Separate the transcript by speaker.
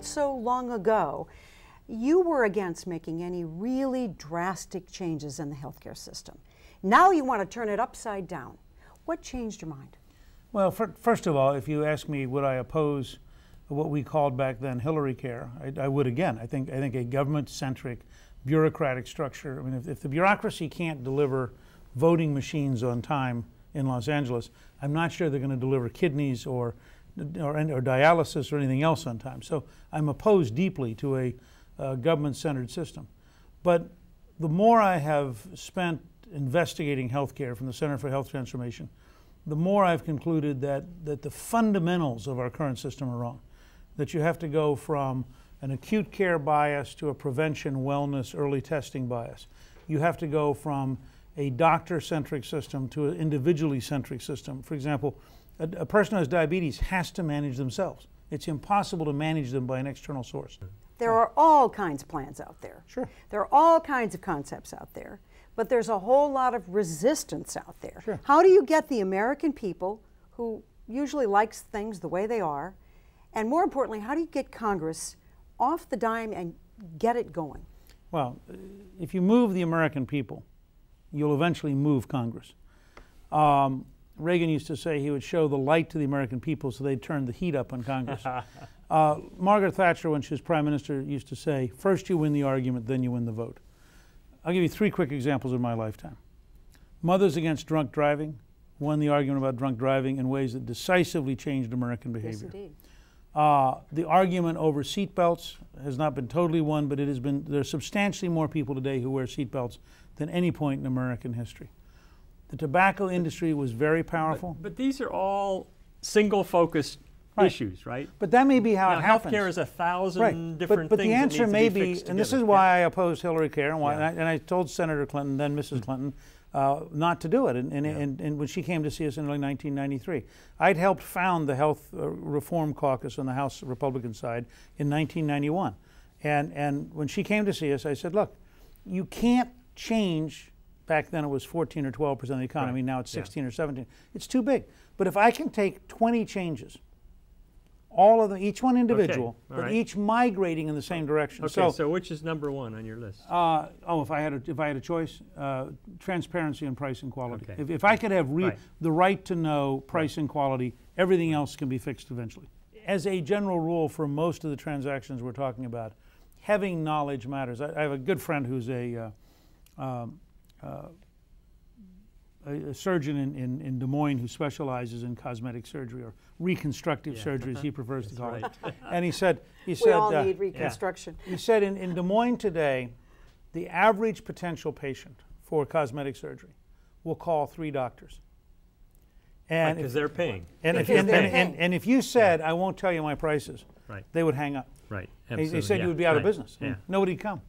Speaker 1: not so long ago, you were against making any really drastic changes in the healthcare system. Now you want to turn it upside down. What changed your mind?
Speaker 2: Well, first of all, if you ask me would I oppose what we called back then Hillary Care, I would again. I think a government-centric, bureaucratic structure. I mean, if the bureaucracy can't deliver voting machines on time in Los Angeles, I'm not sure they're going to deliver kidneys or dialysis or anything else on time. So I'm opposed deeply to a government-centered system. But the more I have spent investigating healthcare from the Center for Health Transformation, the more I've concluded that the fundamentals of our current system are wrong. That you have to go from an acute care bias to a prevention, wellness, early testing bias. You have to go from a doctor-centric system to an individually-centric system. For example, a person who has diabetes has to manage themselves. It's impossible to manage them by an external source.
Speaker 1: There are all kinds of plans out there.
Speaker 2: Sure.
Speaker 1: There are all kinds of concepts out there, but there's a whole lot of resistance out there.
Speaker 2: Sure.
Speaker 1: How do you get the American people, who usually likes things the way they are, and more importantly, how do you get Congress off the dime and get it going?
Speaker 2: Well, if you move the American people, you'll eventually move Congress. Reagan used to say he would show the light to the American people so they'd turn the heat up on Congress. Margaret Thatcher, when she was prime minister, used to say, first you win the argument, then you win the vote. I'll give you 3 quick examples of my lifetime. Mothers Against Drunk Driving won the argument about drunk driving in ways that decisively changed American behavior.
Speaker 1: Yes, indeed.
Speaker 2: The argument over seatbelts has not been totally won, but there's substantially more people today who wear seatbelts than any point in American history. The tobacco industry was very powerful.
Speaker 3: But these are all single-focused issues, right?
Speaker 2: But that may be how it happens.
Speaker 3: Healthcare is 1,000 different
Speaker 2: but
Speaker 3: things.
Speaker 2: The answer
Speaker 3: that
Speaker 2: may
Speaker 3: be,
Speaker 2: and this is why I opposed Hillary Care, and why, and I told Senator Clinton, then Mrs. Clinton, not to do it. And when she came to see us in early 1993, I'd helped found the Health Reform Caucus on the House Republican side in 1991. And when she came to see us, I said, look, you can't change. Back then it was 14 or 12% of the economy. Now it's 16 or 17. It's too big. But if I can take 20 changes, all of them, each one individual, but each migrating in the same direction.
Speaker 3: Okay, so which is number 1 on your list?
Speaker 2: If I had a choice, transparency and price and quality. Okay. If I could have the right to know price and quality, everything else can be fixed eventually. As a general rule for most of the transactions we're talking about, having knowledge matters. I have a good friend who's a surgeon in Des Moines who specializes in cosmetic surgery, or reconstructive surgery, as he prefers to call it. And he said,
Speaker 1: we all need reconstruction.
Speaker 2: He said in Des Moines today, the average potential patient for cosmetic surgery will call 3 doctors. And
Speaker 3: because they're paying.
Speaker 2: And if you said, I won't tell you my prices, they would hang up.
Speaker 3: Right.
Speaker 2: He said you would be out of business. Nobody'd come.